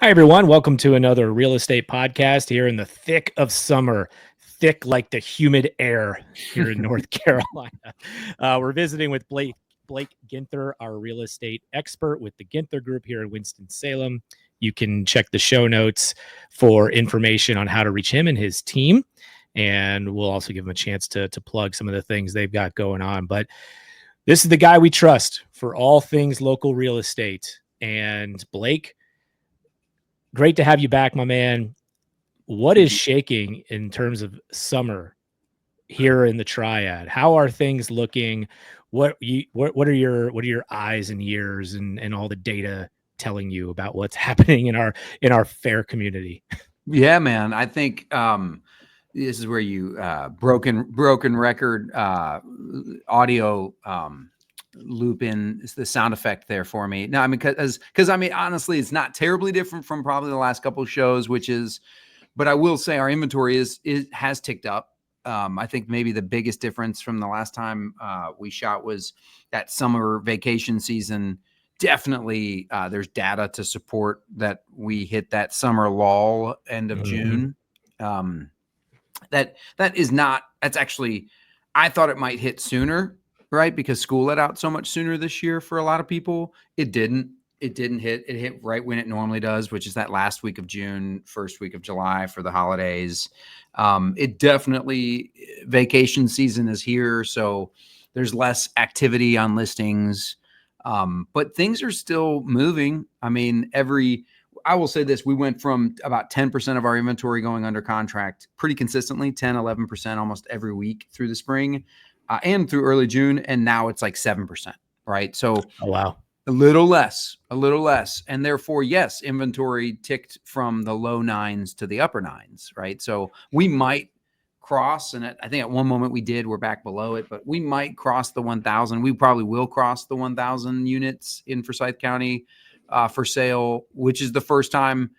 Hi, everyone. Welcome to another real estate podcast here in the thick of summer, thick like the humid air here in North Carolina. We're visiting with Blake Ginther, our real estate expert with the Ginther Group here in Winston-Salem. You can check the show notes for information on how to reach him and his team. And we'll also give them a chance to plug some of the things they've got going on. But this is the guy we trust for all things local real estate. And Blake, great to have you back, my man. What is shaking in terms of summer here in the Triad? How are things looking? What are your eyes and ears and all the data telling you about what's happening in our fair community? Yeah, man. I think this is where you broken record audio loop in the sound effect there for me. No, I mean, because I mean, honestly, it's not terribly different from probably the last couple of shows, but I will say our inventory has ticked up. I think maybe the biggest difference from the last time we shot was that summer vacation season. Definitely, there's data to support that we hit that summer lull end of June. That's actually, I thought it might hit sooner, right? Because school let out so much sooner this year for a lot of people. It didn't hit. It hit right when it normally does, which is that last week of June, first week of July for the holidays. It definitely, vacation season is here, so there's less activity on listings. But things are still moving. I mean, I will say this, we went from about 10% of our inventory going under contract pretty consistently, 10, 11% almost every week through the spring and through early June. And now it's like 7%, right? So Oh, wow. a little less. And therefore, yes, inventory ticked from the low 9s to the upper 9s, right? So we might cross, and I think at one moment we're back below it, but we might cross the 1,000. We probably will cross the 1,000 units in Forsyth County for sale, which is the first time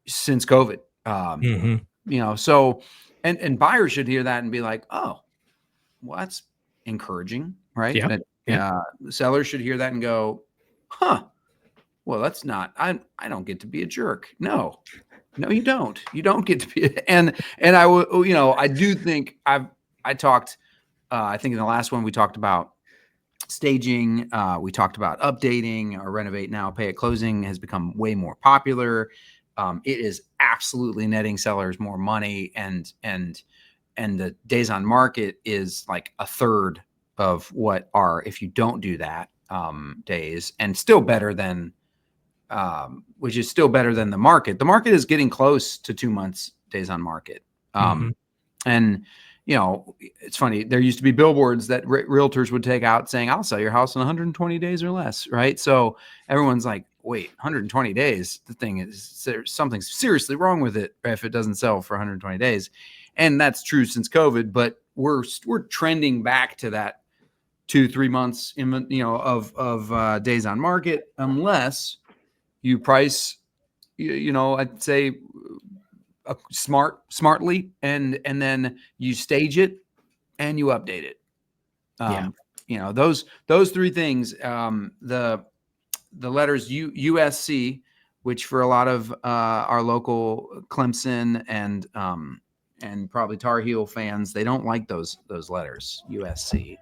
since COVID. So, and buyers should hear that and be like, oh, well, that's encouraging, right? Yeah. Sellers should hear that and go, huh, well, that's not, I don't get to be a jerk. No, you don't. You don't get to be. And I will, I do think I talked, I think in the last one we talked about staging. We talked about updating or renovate now, pay at closing has become way more popular. It is absolutely netting sellers more money, and the days on market is like a third of what are if you don't do that days, and still better than which is still better than the market. The market is getting close to 2 months days on market. And, it's funny. There used to be billboards that realtors would take out saying, I'll sell your house in 120 days or less. Right. So everyone's like, wait, 120 days. The thing is, there's something seriously wrong with it if it doesn't sell for 120 days. And that's true since COVID, but we're trending back to that 2-3 months of days on market, unless you price, I'd say smartly, and then you stage it and you update it. Those three things. The letters USC, which for a lot of our local Clemson and probably Tar Heel fans, they don't like those letters USC.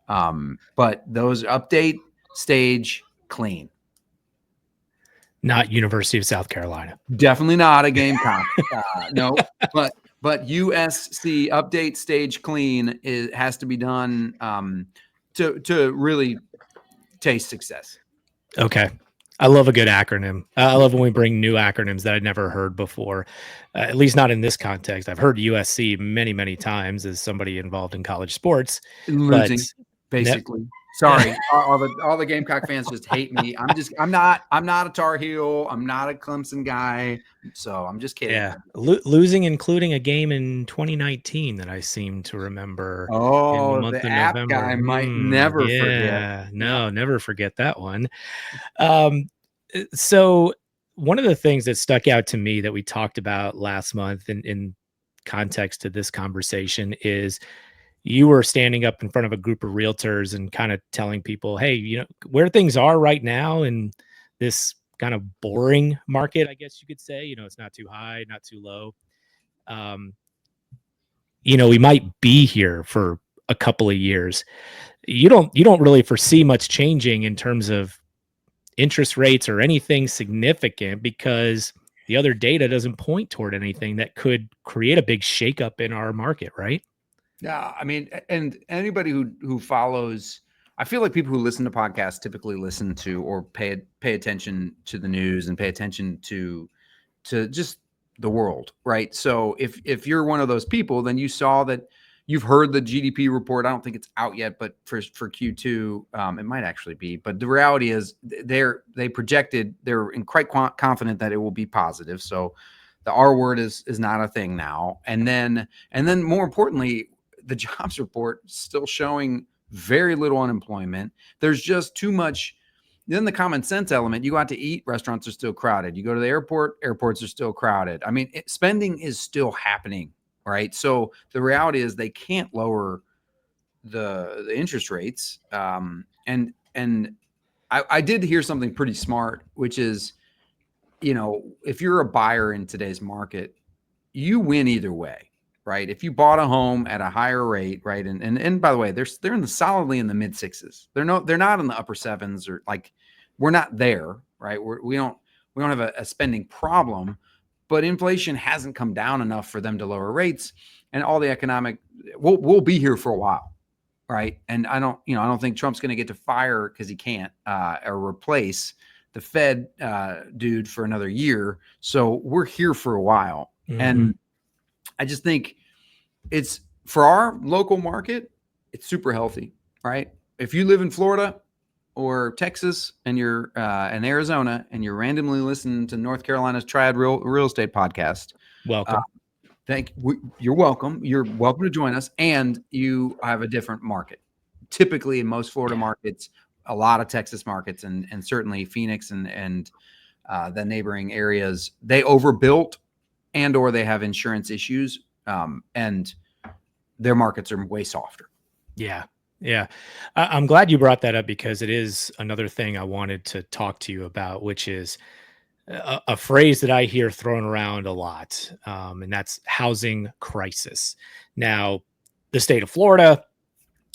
But those update, stage, clean. Not University of South Carolina. Definitely not a Gamecock. No, but USC update, stage, clean has to be done to really taste success. Okay. I love a good acronym. I love when we bring new acronyms that I'd never heard before, at least not in this context. I've heard USC many, many times as somebody involved in college sports. Losing, basically. Sorry, all the Gamecock fans just hate me. I'm not a Tar Heel. I'm not a Clemson guy. So I'm just kidding. Yeah, losing, including a game in 2019 that I seem to remember. Oh, in the month the of app November. guy might never forget. No, never forget that one. So one of the things that stuck out to me that we talked about last month in context to this conversation is you were standing up in front of a group of realtors and kind of telling people, hey, where things are right now in this kind of boring market, I guess you could say. It's not too high, not too low. We might be here for a couple of years. You don't really foresee much changing in terms of interest rates or anything significant, because the other data doesn't point toward anything that could create a big shakeup in our market, right? Yeah, I mean, and anybody who follows, I feel like people who listen to podcasts typically listen to or pay attention to the news and pay attention to just the world, right? So if you're one of those people, then you saw that, you've heard the GDP report. I don't think it's out yet, but for Q2, it might actually be. But the reality is, they're quite confident that it will be positive. So the R word is not a thing now. And then more importantly, the jobs report still showing very little unemployment. There's just too much. Then the common sense element, you go out to eat, restaurants are still crowded. You go to the airport, airports are still crowded. I mean, spending is still happening, right? So the reality is they can't lower the interest rates. And I did hear something pretty smart, which is, if you're a buyer in today's market, you win either way, right? If you bought a home at a higher rate, right? And by the way, they're solidly in the mid sixes. They're not in the upper sevens, or like, we're not there, right? We don't have a spending problem, but inflation hasn't come down enough for them to lower rates, and all the economic, we'll be here for a while, right? And I don't think Trump's going to get to fire, because he can't, or replace the Fed dude for another year. So we're here for a while. Mm-hmm. And I just think it's, for our local market, it's super healthy, right? If you live in Florida or Texas, and you're in Arizona, and you're randomly listening to North Carolina's Triad Real Estate Podcast, welcome. You're welcome. You're welcome to join us, and you have a different market. Typically, in most Florida markets, a lot of Texas markets, and certainly Phoenix and the neighboring areas, they overbuilt, and or they have insurance issues, and their markets are way softer. Yeah. I'm glad you brought that up, because it is another thing I wanted to talk to you about, which is a phrase that I hear thrown around a lot, and that's housing crisis. Now, the state of Florida,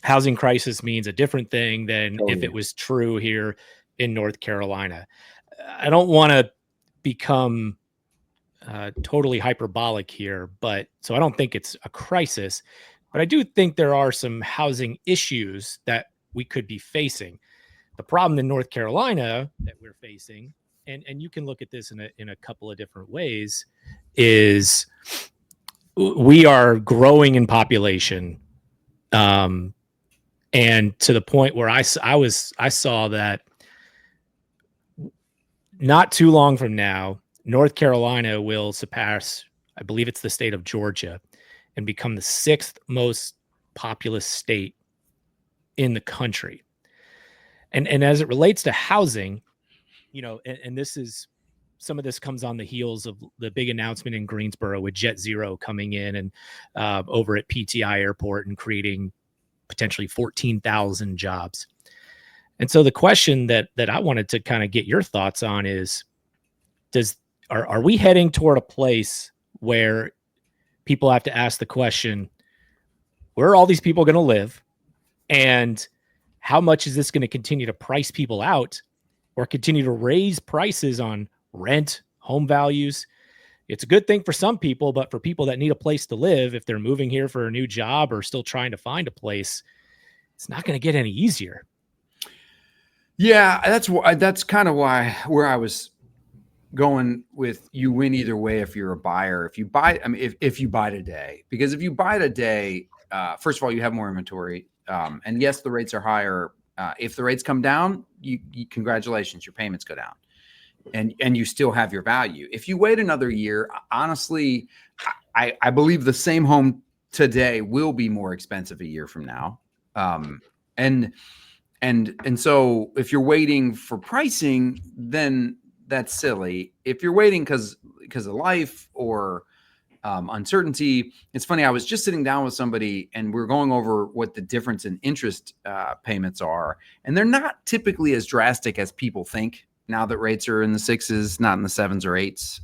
housing crisis means a different thing than if it was true here in North Carolina. I don't want to become totally hyperbolic here, but so I don't think it's a crisis, but I do think there are some housing issues that we could be facing. The problem in North Carolina that we're facing, and you can look at this in a couple of different ways, is we are growing in population, and to the point where I saw that not too long from now, North Carolina will surpass, I believe it's the state of Georgia, and become the 6th most populous state in the country. And as it relates to housing, and this is, some of this comes on the heels of the big announcement in Greensboro with JetZero coming in and over at PTI Airport and creating potentially 14,000 jobs. And so the question that I wanted to kind of get your thoughts on is, are we heading toward a place where people have to ask the question, where are all these people going to live? And how much is this going to continue to price people out, or continue to raise prices on rent, home values? It's a good thing for some people, but for people that need a place to live, if they're moving here for a new job or still trying to find a place, it's not going to get any easier. Yeah, that's kind of where I was going with, you win either way if you're a buyer. If you buy, if you buy today, because if you buy today, first of all, you have more inventory, and yes, the rates are higher. If the rates come down, you congratulations, your payments go down, and you still have your value. If you wait another year, honestly, I believe the same home today will be more expensive a year from now, and so if you're waiting for pricing, then that's silly. If you're waiting because of life or uncertainty, it's funny. I was just sitting down with somebody, and we're going over what the difference in interest payments are, and they're not typically as drastic as people think now that rates are in the 6s, not in the 7s or 8s.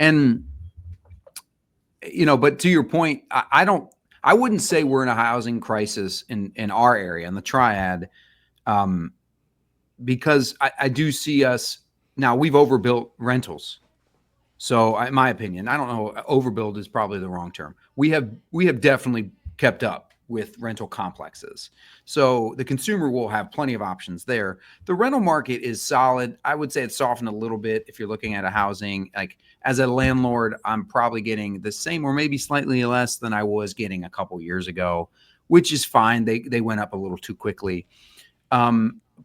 And, but to your point, I wouldn't say we're in a housing crisis in our area, in the Triad, because I do see us now. We've overbuilt rentals. So in my opinion, I don't know, overbuild is probably the wrong term. We have definitely kept up with rental complexes. So the consumer will have plenty of options there. The rental market is solid. I would say it's softened a little bit if you're looking at a housing. Like as a landlord, I'm probably getting the same or maybe slightly less than I was getting a couple years ago, which is fine. They went up a little too quickly.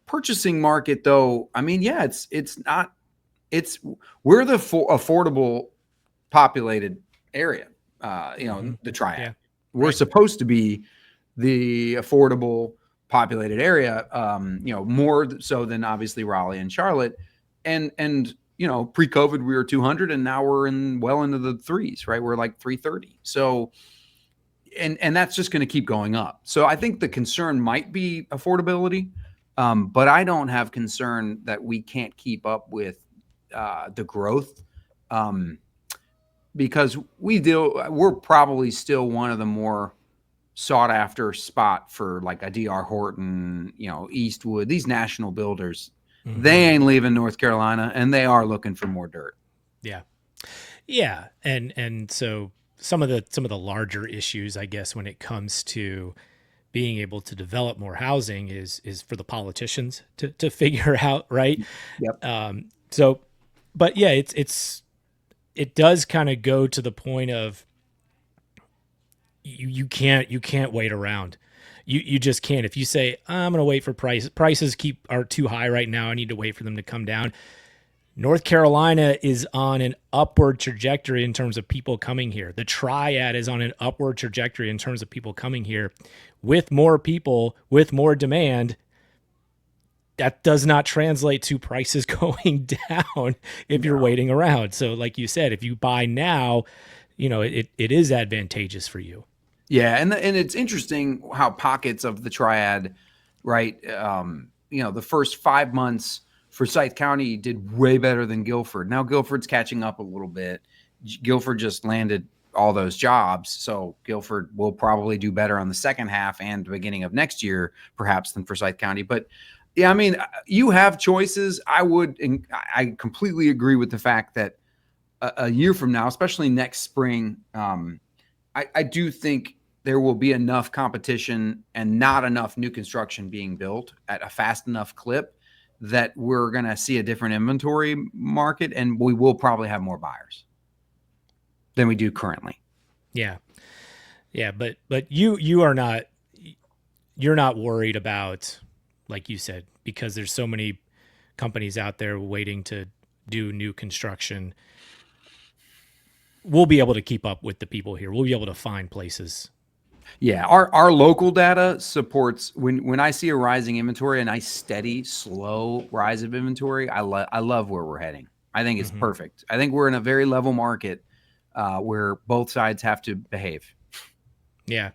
Purchasing market though, I mean, yeah, we're the affordable populated area, the Triad. Yeah. We're supposed to be the affordable populated area, more so than obviously Raleigh and Charlotte. And pre-COVID we were 200 and now we're well into the threes, right? We're like 330. So, and that's just going to keep going up. So I think the concern might be affordability, but I don't have concern that we can't keep up with the growth, because we're probably still one of the more sought after spot for like a DR Horton, Eastwood, these national builders. Mm-hmm. They ain't leaving North Carolina and they are looking for more dirt. Yeah. Yeah. And so some of the larger issues, I guess, when it comes to being able to develop more housing is for the politicians to figure out. Right. Yep. But yeah, it does kind of go to the point of you can't wait around. You just can't. If you say, I'm going to wait for prices are too high right now, I need to wait for them to come down. North Carolina is on an upward trajectory in terms of people coming here. The Triad is on an upward trajectory in terms of people coming here. With more people, with more demand, that does not translate to prices going down if you're waiting around. So like you said, if you buy now, it is advantageous for you. Yeah. And it's interesting how pockets of the Triad, right? The first 5 months Forsyth County did way better than Guilford. Now Guilford's catching up a little bit. Guilford just landed all those jobs. So Guilford will probably do better on the second half and the beginning of next year, perhaps, than Forsyth County. But yeah, I mean, you have choices. I completely agree with the fact that a year from now, especially next spring, I do think there will be enough competition and not enough new construction being built at a fast enough clip that we're going to see a different inventory market, and we will probably have more buyers than we do currently. Yeah. Yeah. But you're not worried about, like you said, because there's so many companies out there waiting to do new construction. We'll be able to keep up with the people here. We'll be able to find places. Yeah, our local data supports when I see a rising inventory, a nice steady, slow rise of inventory. I love where we're heading. I think it's perfect. I think we're in a very level market where both sides have to behave. Yeah.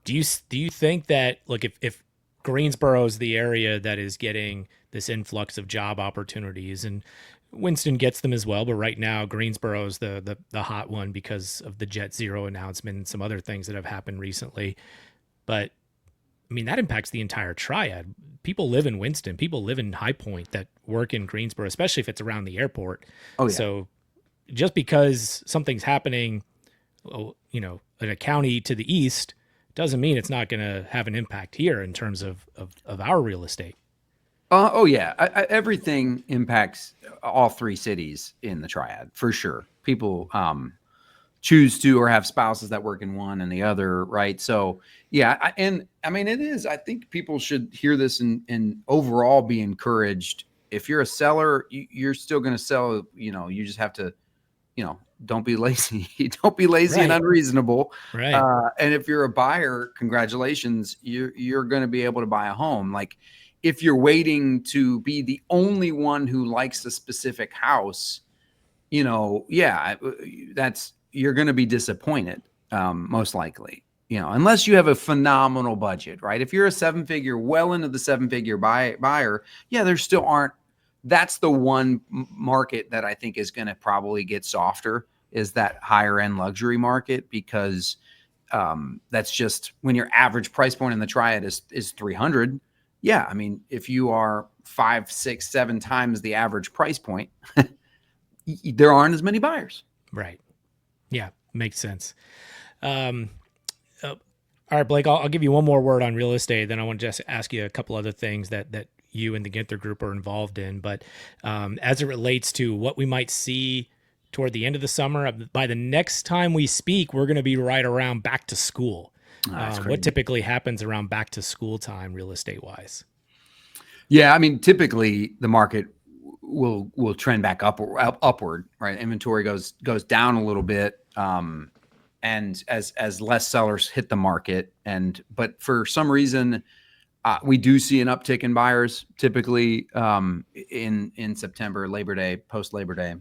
Do you think that, look, if Greensboro is the area that is getting this influx of job opportunities, and Winston gets them as well, but right now Greensboro is the hot one because of the JetZero announcement and some other things that have happened recently. But I mean, that impacts the entire Triad. People live in Winston, people live in High Point that work in Greensboro, especially if it's around the airport. Oh, yeah. So just because something's happening, in a county to the east doesn't mean it's not going to have an impact here in terms of our real estate. Oh yeah, everything impacts all three cities in the Triad for sure. People choose to or have spouses that work in one and the other, right? So yeah, it is. I think people should hear this and overall be encouraged. If you're a seller, you're still going to sell. You just have to, don't be lazy. Don't be lazy and unreasonable. Right. And if you're a buyer, congratulations, you're going to be able to buy a home. Like, if you're waiting to be the only one who likes a specific house, you're going to be disappointed, most likely, unless you have a phenomenal budget, right? If you're a well into the seven-figure buyer, yeah, there still aren't that's the one market that I think is going to probably get softer, is that higher end luxury market, because that's just when your average price point in the Triad is 300. Yeah. I mean, if you are 5, 6, 7 times the average price point, there aren't as many buyers. Right. Yeah. Makes sense. All right, Blake, I'll give you one more word on real estate. Then I want to just ask you a couple other things that you and the Ginther Group are involved in. But as it relates to what we might see toward the end of the summer, by the next time we speak, we're going to be right around back to school. What typically happens around back to school time, real estate wise? Yeah, I mean, typically the market will trend back upward, right? Inventory goes down a little bit, and as less sellers hit the market, but for some reason, we do see an uptick in buyers typically in September, Labor Day, post Labor Day.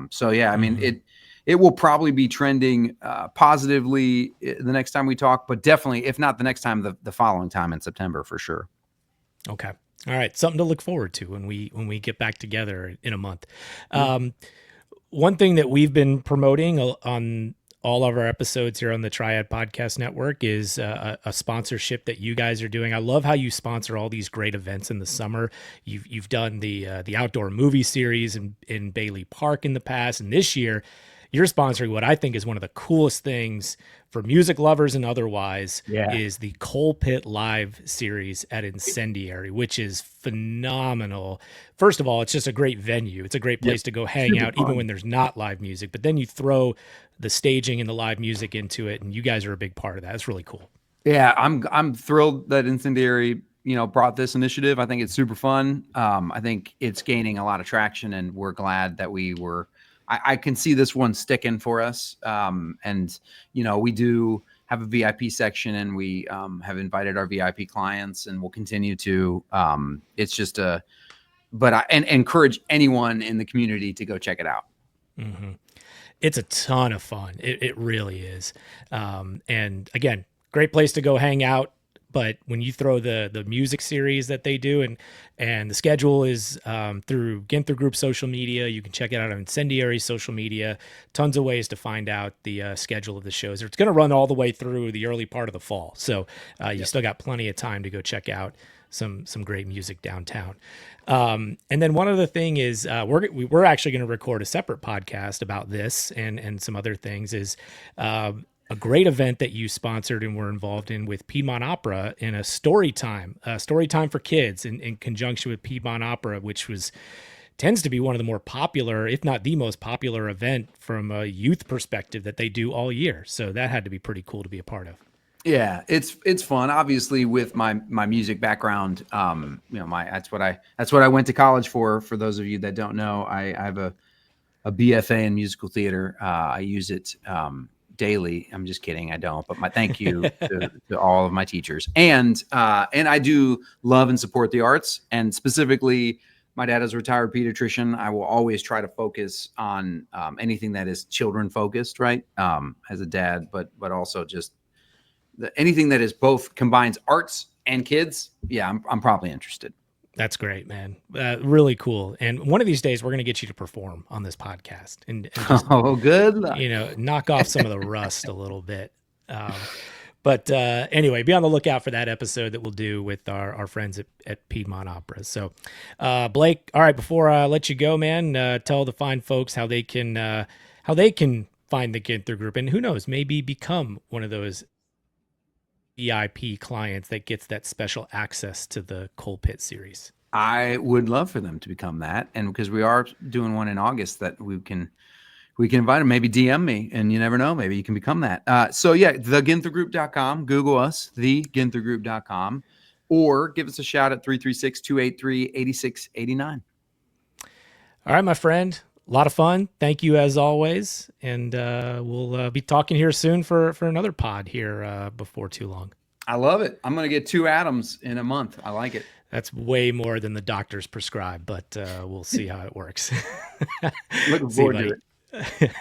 So yeah, I mean, it will probably be trending positively the next time we talk, but definitely, if not the next time, the following time in September for sure. Okay. All right. Something to look forward to when we get back together in a month. One thing that we've been promoting on all of our episodes here on the Triad Podcast Network is a sponsorship that you guys are doing. I love how you sponsor all these great events in the summer. You've done the outdoor movie series in Bailey Park in the past, and this year you're sponsoring what I think is one of the coolest things for music lovers and otherwise, is the Coal Pit Live series at Incendiary, which is phenomenal. First of all, it's just a great venue. It's a great place to go hang out, even when there's not live music. But then you throw the staging and the live music into it, and you guys are a big part of that. It's really cool. Yeah, I'm thrilled that Incendiary, brought this initiative. I think it's super fun. I think it's gaining a lot of traction, and we're glad that we were. I can see this one sticking for us. And, we do have a VIP section, and we have invited our VIP clients, and we'll continue to. It's just but I encourage anyone in the community to go check it out. Mm-hmm. It's a ton of fun. It really is. And again, great place to go hang out. But when you throw the music series that they do, and the schedule is through Ginther Group social media, you can check it out on Incendiary social media. Tons of ways to find out the schedule of the shows. It's going to run all the way through the early part of the fall, so you still got plenty of time to go check out some great music downtown. And then one other thing is we're actually going to record a separate podcast about this and some other things. Is a great event that you sponsored and were involved in with Piedmont Opera in a story time for kids in conjunction with Piedmont Opera, which tends to be one of the more popular, if not the most popular event from a youth perspective that they do all year. So that had to be pretty cool to be a part of. Yeah, it's fun. Obviously, with my music background, that's what I went to college for. For those of you that don't know, I have a BFA in musical theater. I use it daily. I'm just kidding. I don't, but my thank you to all of my teachers. And I do love and support the arts, and specifically my dad is a retired pediatrician. I will always try to focus on anything that is children focused, right? As a dad, but also just anything that is both combines arts and kids. Yeah, I'm probably interested. That's great, man. Really cool. And one of these days we're going to get you to perform on this podcast and just, good luck. Knock off some of the rust a little bit. But anyway, be on the lookout for that episode that we'll do with our friends at Piedmont Opera. So, Blake, all right, before I let you go, man, tell the fine folks how they can find the Ginther Group, and who knows, maybe become one of those VIP clients that gets that special access to the Coal Pit series. I would love for them to become that. And because we are doing one in August that we can invite them, maybe DM me, and you never know, maybe you can become that. So yeah, theginthergroup.com, Google us, theginthergroup.com, or give us a shout at 336-283-8689. All right, my friend. A lot of fun. Thank you as always. And we'll be talking here soon for another pod here before too long. I love it. I'm going to get 2 Adams in a month. I like it. That's way more than the doctors prescribe, but we'll see how it works. Looking forward to it.